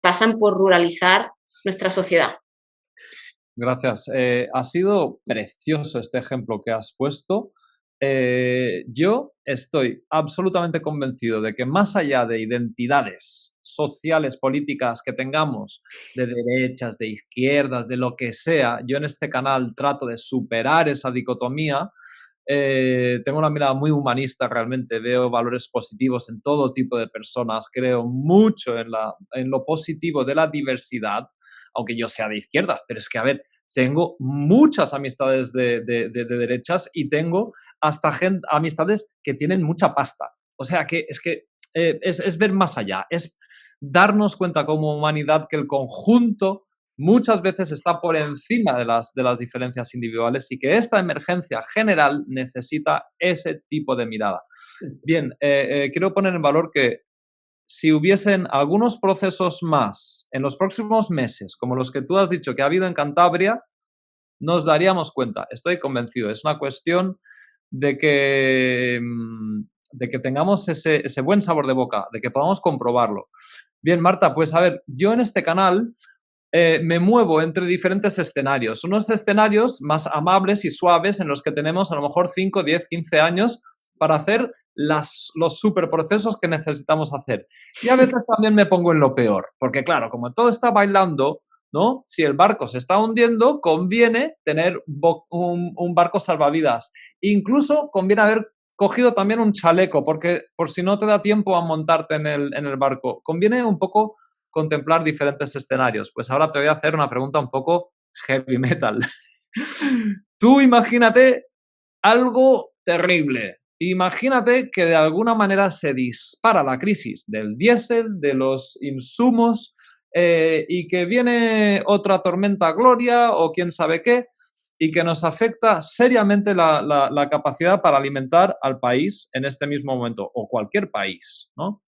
pasan por ruralizar nuestra sociedad. Gracias. Ha sido precioso este ejemplo que has puesto. Yo estoy absolutamente convencido de que más allá de identidades sociales, políticas que tengamos, de derechas, de izquierdas, de lo que sea, yo en este canal trato de superar esa dicotomía. Tengo una mirada muy humanista realmente, veo valores positivos en todo tipo de personas, creo mucho en lo positivo de la diversidad, aunque yo sea de izquierdas, pero es que, a ver, tengo muchas amistades de derechas y tengo hasta amistades que tienen mucha pasta. O sea, que es ver más allá, es darnos cuenta como humanidad que el conjunto muchas veces está por encima de las diferencias individuales y que esta emergencia general necesita ese tipo de mirada. Bien, quiero poner en valor que si hubiesen algunos procesos más en los próximos meses, como los que tú has dicho que ha habido en Cantabria, nos daríamos cuenta. Estoy convencido. Es una cuestión de que tengamos ese buen sabor de boca, de que podamos comprobarlo. Bien, Marta, pues a ver, yo en este canal me muevo entre diferentes escenarios. Unos escenarios más amables y suaves en los que tenemos a lo mejor 5, 10, 15 años para hacer los superprocesos que necesitamos hacer. Y a veces también me pongo en lo peor, porque claro, como todo está bailando, ¿no? Si el barco se está hundiendo, conviene tener un barco salvavidas. Incluso conviene haber cogido también un chaleco, porque por si no te da tiempo a montarte en el barco. Conviene un poco contemplar diferentes escenarios. Pues ahora te voy a hacer una pregunta un poco heavy metal. Tú imagínate algo terrible. Imagínate que de alguna manera se dispara la crisis del diésel, de los insumos, y que viene otra tormenta Gloria o quién sabe qué, y que nos afecta seriamente la capacidad para alimentar al país en este mismo momento, o cualquier país, ¿no?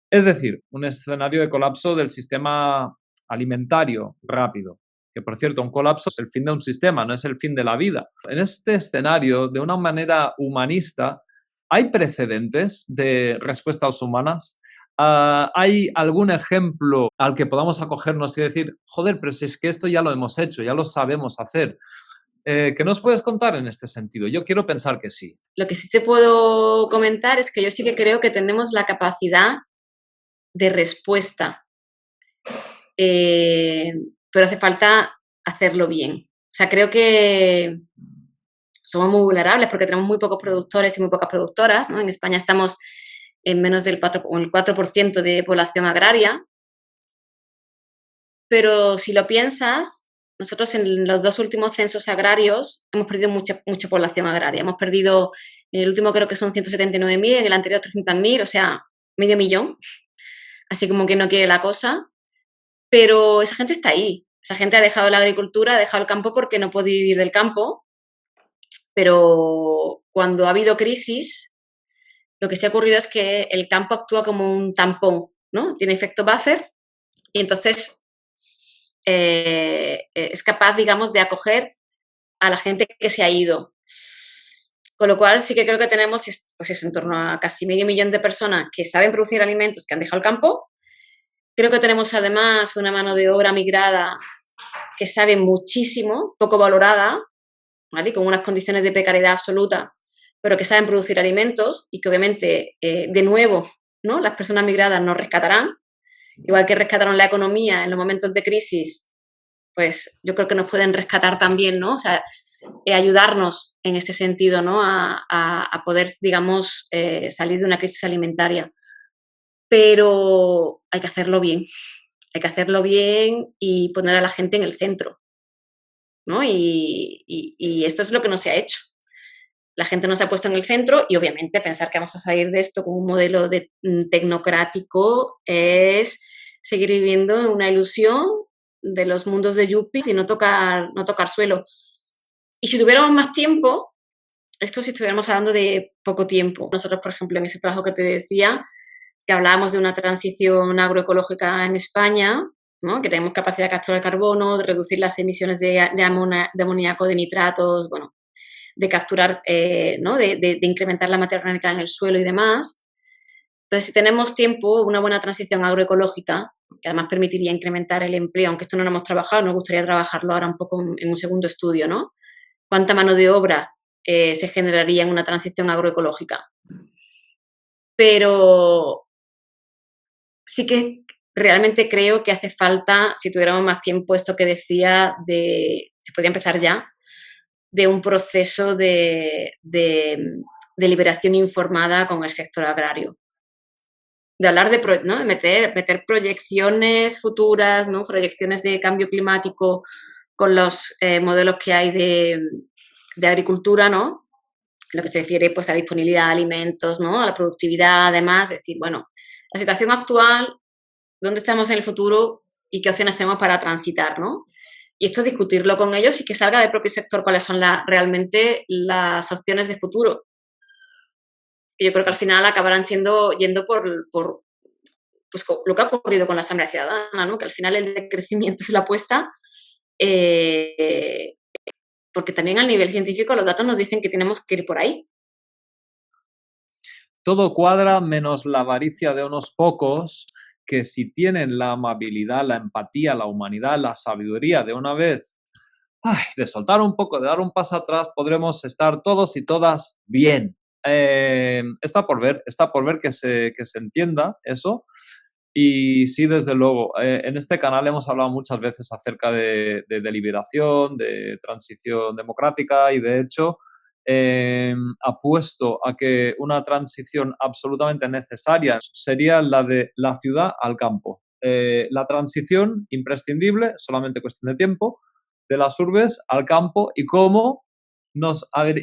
Es decir, un escenario de colapso del sistema alimentario rápido. Que, por cierto, un colapso es el fin de un sistema, no es el fin de la vida. En este escenario, de una manera humanista, ¿hay precedentes de respuestas humanas? ¿Hay algún ejemplo al que podamos acogernos y decir, joder, pero si es que esto ya lo hemos hecho, ya lo sabemos hacer? ¿Qué nos puedes contar en este sentido? Yo quiero pensar que sí. Lo que sí te puedo comentar es que yo sí que creo que tenemos la capacidad de respuesta, pero hace falta hacerlo bien. O sea, creo que somos muy vulnerables porque tenemos muy pocos productores y muy pocas productoras, ¿no? En España estamos en menos del 4% de población agraria, pero si lo piensas, nosotros en los 2 últimos censos agrarios hemos perdido mucha población agraria. Hemos perdido, en el último creo que son 179.000, en el anterior 300.000, o sea, medio millón. Así como que no quiere la cosa. Pero esa gente está ahí. Esa gente ha dejado la agricultura, ha dejado el campo porque no puede vivir del campo. Pero cuando ha habido crisis, lo que se ha ocurrido es que el campo actúa como un tampón, ¿no? Tiene efecto buffer y entonces es capaz, digamos, de acoger a la gente que se ha ido. Con lo cual sí que creo que tenemos, pues eso, en torno a casi medio millón de personas que saben producir alimentos, que han dejado el campo. Creo que tenemos además una mano de obra migrada que sabe muchísimo, poco valorada, ¿vale? Con unas condiciones de precariedad absoluta, pero que saben producir alimentos y que obviamente, de nuevo, ¿no? Las personas migradas nos rescatarán, igual que rescataron la economía en los momentos de crisis, pues yo creo que nos pueden rescatar también, ¿no? O sea, ayudarnos en este sentido, ¿no? A poder, digamos, salir de una crisis alimentaria. Pero hay que hacerlo bien. Hay que hacerlo bien y poner a la gente en el centro, ¿no? Y esto es lo que no se ha hecho. La gente no se ha puesto en el centro y obviamente pensar que vamos a salir de esto con un modelo tecnocrático es seguir viviendo en una ilusión de los mundos de yuppies y no tocar suelo. Y si tuviéramos más tiempo, esto si estuviéramos hablando de poco tiempo. Nosotros, por ejemplo, en ese trabajo que te decía, que hablábamos de una transición agroecológica en España, ¿no? Que tenemos capacidad de capturar carbono, de reducir las emisiones de amoníaco, de nitratos, bueno, de capturar, ¿no? de incrementar la materia orgánica en el suelo y demás. Entonces, si tenemos tiempo, una buena transición agroecológica, que además permitiría incrementar el empleo, aunque esto no lo hemos trabajado, nos gustaría trabajarlo ahora un poco en un segundo estudio, ¿no? ¿Cuánta mano de obra se generaría en una transición agroecológica? Pero sí que realmente creo que hace falta, si tuviéramos más tiempo, esto que decía, se podría empezar ya, de un proceso de liberación informada con el sector agrario. De hablar ¿no? de meter proyecciones futuras, ¿no? Proyecciones de cambio climático con los modelos que hay de agricultura, ¿no? Lo que se refiere pues, a disponibilidad de alimentos, ¿no? A la productividad, además, decir, bueno, la situación actual, dónde estamos en el futuro y qué opciones tenemos para transitar, ¿no? Y esto discutirlo con ellos y que salga del propio sector cuáles son realmente las opciones de futuro. Y yo creo que al final acabarán yendo por pues, lo que ha ocurrido con la Asamblea Ciudadana, ¿no? Que al final el decrecimiento es la apuesta, porque también a nivel científico los datos nos dicen que tenemos que ir por ahí. Todo cuadra menos la avaricia de unos pocos que si tienen la amabilidad, la empatía, la humanidad, la sabiduría de una vez, de soltar un poco, de dar un paso atrás, podremos estar todos y todas bien. Está por ver que se entienda eso. Y sí, desde luego, en este canal hemos hablado muchas veces acerca de deliberación, de transición democrática y de hecho apuesto a que una transición absolutamente necesaria sería la de la ciudad al campo. La transición imprescindible, solamente cuestión de tiempo, de las urbes al campo y cómo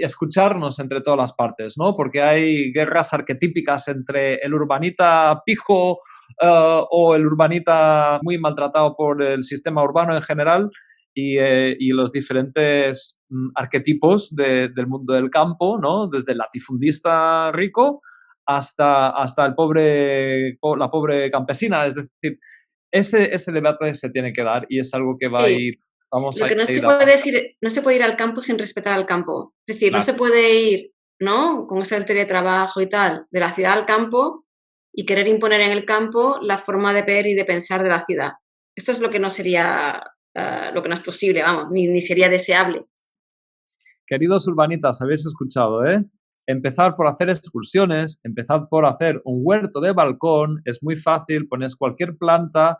escucharnos entre todas las partes, ¿no? Porque hay guerras arquetípicas entre el urbanita pijo o el urbanita muy maltratado por el sistema urbano en general y los diferentes arquetipos del mundo del campo, ¿no? Desde el latifundista rico hasta la pobre campesina. Es decir, ese debate se tiene que dar y es algo que va a Sí. ir, vamos Lo a que no ir se a... puede decir, no se puede ir al campo sin respetar al campo. Es decir, no Claro. se puede ir, ¿no? Con ese teletrabajo y tal, de la ciudad al campo y querer imponer en el campo la forma de ver y de pensar de la ciudad. Esto es lo que no sería, lo que no es posible, vamos, ni sería deseable. Queridos urbanitas, habéis escuchado, ¿eh? Empezar por hacer excursiones, empezar por hacer un huerto de balcón, es muy fácil, pones cualquier planta,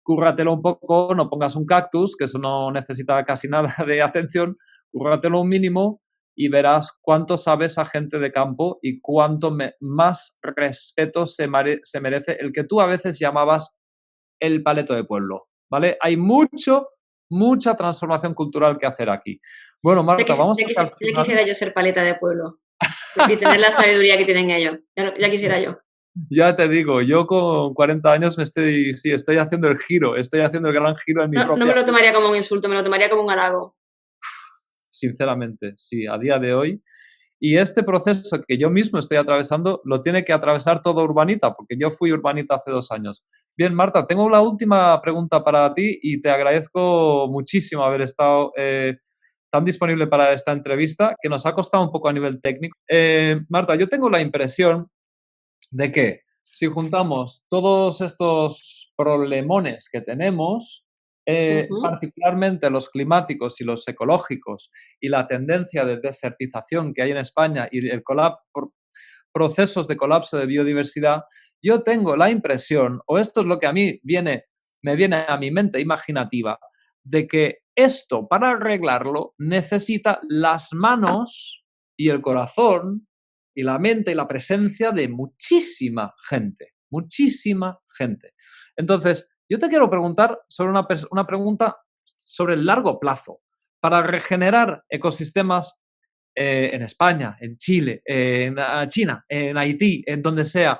cúrratelo un poco, no pongas un cactus, que eso no necesita casi nada de atención, cúrratelo un mínimo y verás cuánto sabe esa gente de campo y cuánto más respeto se merece el que tú a veces llamabas el paleto de pueblo, ¿vale? Hay mucha transformación cultural que hacer aquí. Bueno, Marta, vamos a Ya quisiera yo ser paleta de pueblo y tener la sabiduría que tienen ellos. Ya quisiera yo. Ya te digo, yo con 40 años estoy haciendo el giro, estoy haciendo el gran giro en mi No me propia lo vida. tomaría como un insulto, me lo tomaría como un halago. Sinceramente, sí, a día de hoy. Y este proceso que yo mismo estoy atravesando lo tiene que atravesar todo urbanita, porque yo fui urbanita hace 2 años. Bien, Marta, tengo la última pregunta para ti y te agradezco muchísimo haber estado tan disponible para esta entrevista, que nos ha costado un poco a nivel técnico. Marta, yo tengo la impresión de que si juntamos todos estos problemones que tenemos, particularmente los climáticos y los ecológicos, y la tendencia de desertización que hay en España y el procesos de colapso de biodiversidad, yo tengo la impresión, o esto es lo que a mí me viene a mi mente imaginativa, de que esto, para arreglarlo, necesita las manos y el corazón y la mente y la presencia de muchísima gente, muchísima gente. Entonces, yo te quiero preguntar sobre una pregunta sobre el largo plazo. Para regenerar ecosistemas en España, en Chile, en China, en Haití, en donde sea,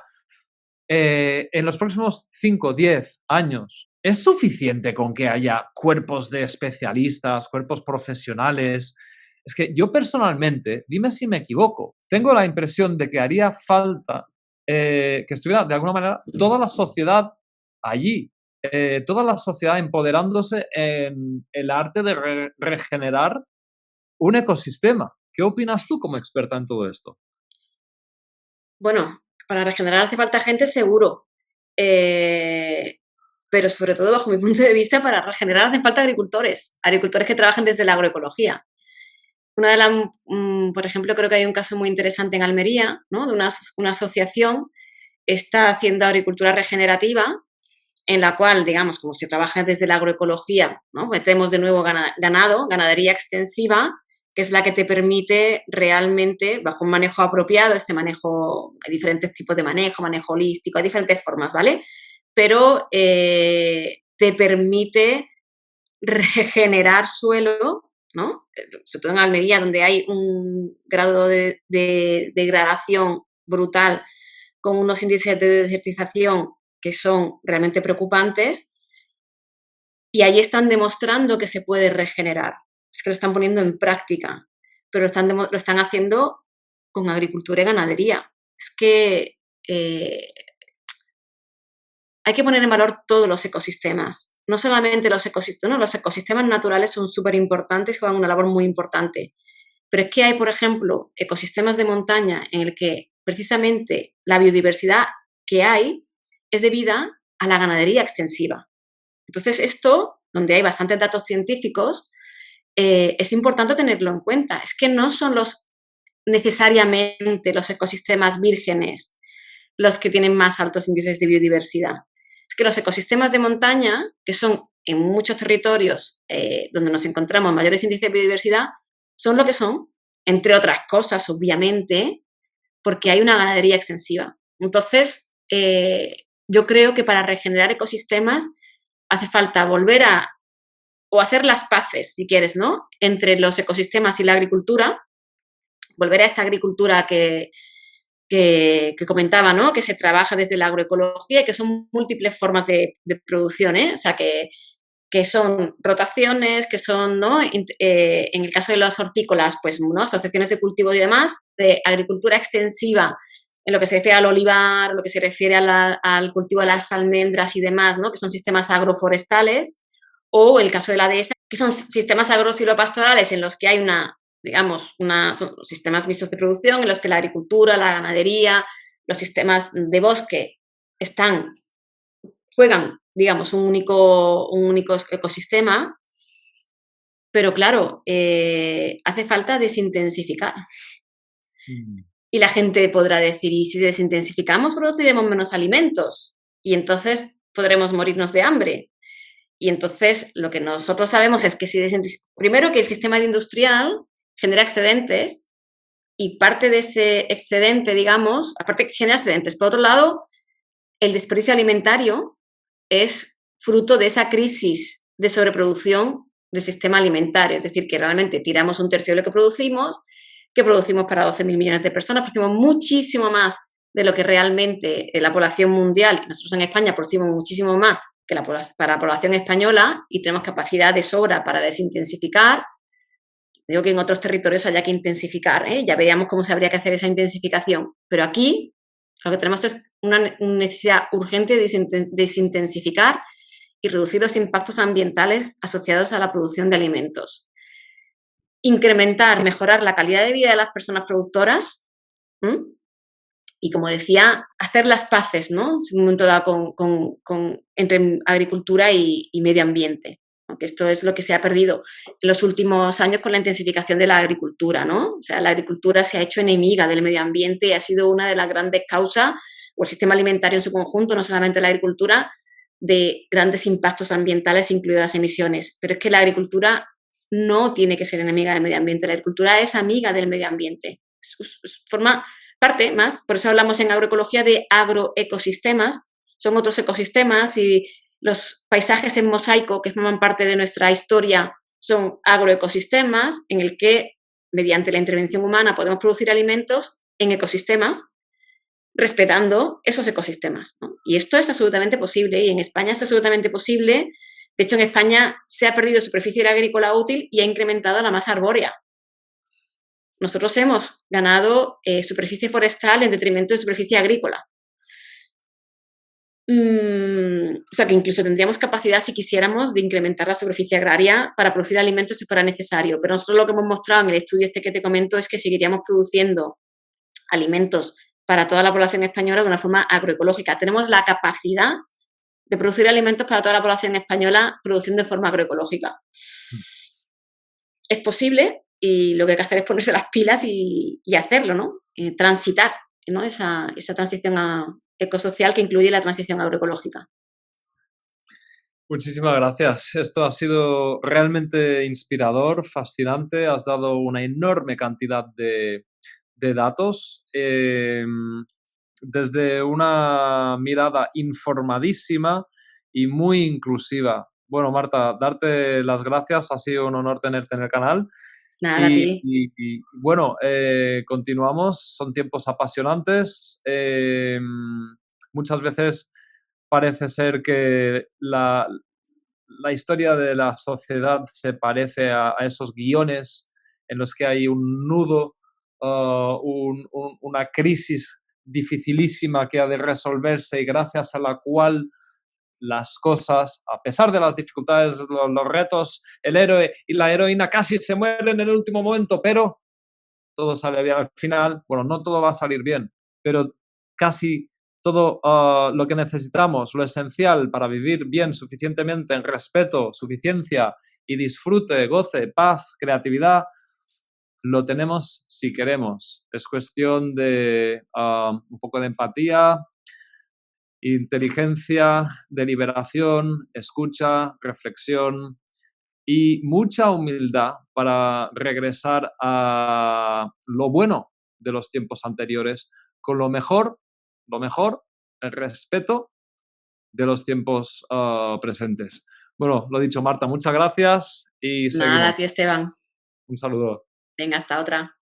en los próximos 5, 10 años, ¿es suficiente con que haya cuerpos de especialistas, cuerpos profesionales? Es que yo personalmente, dime si me equivoco, tengo la impresión de que haría falta que estuviera de alguna manera toda la sociedad allí, toda la sociedad empoderándose en el arte de regenerar un ecosistema. ¿Qué opinas tú como experta en todo esto? Bueno, para regenerar hace falta gente seguro, pero sobre todo, bajo mi punto de vista, para regenerar hacen falta agricultores que trabajen desde la agroecología. Por ejemplo, creo que hay un caso muy interesante en Almería, ¿no? De una asociación está haciendo agricultura regenerativa, en la cual, digamos, como si trabaja desde la agroecología, ¿no? Metemos de nuevo ganadería extensiva, que es la que te permite realmente, bajo un manejo apropiado, hay diferentes tipos de manejo holístico, hay diferentes formas, ¿vale? Pero te permite regenerar suelo, ¿no? Sobre todo en Almería, donde hay un grado de degradación brutal, con unos índices de desertización que son realmente preocupantes, y ahí están demostrando que se puede regenerar. Es que lo están poniendo en práctica, pero lo están haciendo con agricultura y ganadería. Es que hay que poner en valor todos los ecosistemas, no solamente los ecosistemas, ¿no? Los ecosistemas naturales son súper importantes, juegan una labor muy importante, pero es que hay, por ejemplo, ecosistemas de montaña en el que precisamente la biodiversidad que hay es debida a la ganadería extensiva. Entonces, esto, donde hay bastantes datos científicos, es importante tenerlo en cuenta. Es que no son necesariamente los ecosistemas vírgenes los que tienen más altos índices de biodiversidad. Es que los ecosistemas de montaña, que son en muchos territorios donde nos encontramos mayores índices de biodiversidad, son lo que son, entre otras cosas, obviamente, porque hay una ganadería extensiva. Entonces, yo creo que para regenerar ecosistemas hace falta volver o hacer las paces, si quieres, ¿no?, entre los ecosistemas y la agricultura, volver a esta agricultura que comentaba, ¿no?, que se trabaja desde la agroecología y que son múltiples formas de producción, o sea, que son rotaciones, que son, ¿no?, en el caso de los hortícolas, pues, ¿no?, asociaciones de cultivo y demás, de agricultura extensiva, en lo que se refiere al olivar, lo que se refiere al cultivo de las almendras y demás, ¿no?, que son sistemas agroforestales, o el caso de la dehesa, que son sistemas agrosilvopastorales en los que hay son sistemas mixtos de producción en los que la agricultura, la ganadería, los sistemas de bosque juegan, digamos, un único ecosistema, pero claro, hace falta desintensificar. Y la gente podrá decir, ¿y si desintensificamos produciremos menos alimentos? Y entonces podremos morirnos de hambre. Y entonces lo que nosotros sabemos es que primero que el sistema industrial genera excedentes y parte de ese excedente, digamos, aparte que genera excedentes, por otro lado, el desperdicio alimentario es fruto de esa crisis de sobreproducción del sistema alimentario, es decir, que realmente tiramos un tercio de lo que producimos para 12.000 millones de personas, producimos muchísimo más de lo que realmente la población mundial, nosotros en España producimos muchísimo más que para la población española y tenemos capacidad de sobra para desintensificar. Digo que en otros territorios haya que intensificar, ya veríamos cómo se habría que hacer esa intensificación, pero aquí lo que tenemos es una necesidad urgente de desintensificar y reducir los impactos ambientales asociados a la producción de alimentos. Incrementar, mejorar la calidad de vida de las personas productoras, y, como decía, hacer las paces, ¿no?, en un momento dado entre agricultura y medio ambiente. Aunque esto es lo que se ha perdido en los últimos años con la intensificación de la agricultura, ¿no? O sea, la agricultura se ha hecho enemiga del medio ambiente y ha sido una de las grandes causas, o el sistema alimentario en su conjunto, no solamente la agricultura, de grandes impactos ambientales, incluidas las emisiones. Pero es que la agricultura no tiene que ser enemiga del medio ambiente, la agricultura es amiga del medio ambiente. Forma parte más, por eso hablamos en agroecología de agroecosistemas, son otros ecosistemas, y los paisajes en mosaico que forman parte de nuestra historia son agroecosistemas en el que, mediante la intervención humana, podemos producir alimentos en ecosistemas respetando esos ecosistemas, ¿no? Y esto es absolutamente posible, y en España es absolutamente posible. De hecho, en España se ha perdido superficie agrícola útil y ha incrementado la masa arbórea. Nosotros hemos ganado superficie forestal en detrimento de superficie agrícola. O sea, que incluso tendríamos capacidad, si quisiéramos, de incrementar la superficie agraria para producir alimentos si fuera necesario. Pero nosotros lo que hemos mostrado en el estudio que te comento es que seguiríamos produciendo alimentos para toda la población española de una forma agroecológica. Tenemos la capacidad de producir alimentos para toda la población española produciendo de forma agroecológica. Es posible, y lo que hay que hacer es ponerse las pilas y hacerlo, ¿no? Transitar, ¿no?, esa transición ecosocial que incluye la transición agroecológica. Muchísimas gracias. Esto ha sido realmente inspirador, fascinante. Has dado una enorme cantidad de datos desde una mirada informadísima y muy inclusiva. Bueno, Marta, darte las gracias. Ha sido un honor tenerte en el canal. Nada, a ti. Y bueno, continuamos. Son tiempos apasionantes. Muchas veces parece ser que la historia de la sociedad se parece a esos guiones en los que hay un nudo, una crisis dificilísima que ha de resolverse y gracias a la cual las cosas, a pesar de las dificultades, los retos, el héroe y la heroína casi se mueren en el último momento, pero todo sale bien al final. Bueno, no todo va a salir bien, pero casi todo lo que necesitamos, lo esencial para vivir bien, suficientemente en respeto, suficiencia y disfrute, goce, paz, creatividad, lo tenemos si queremos. Es cuestión de un poco de empatía, inteligencia, deliberación, escucha, reflexión y mucha humildad para regresar a lo bueno de los tiempos anteriores con lo mejor, el respeto de los tiempos presentes. Bueno, lo dicho, Marta, muchas gracias y Nada, seguimos. a ti, Esteban. Un saludo. Venga, hasta otra.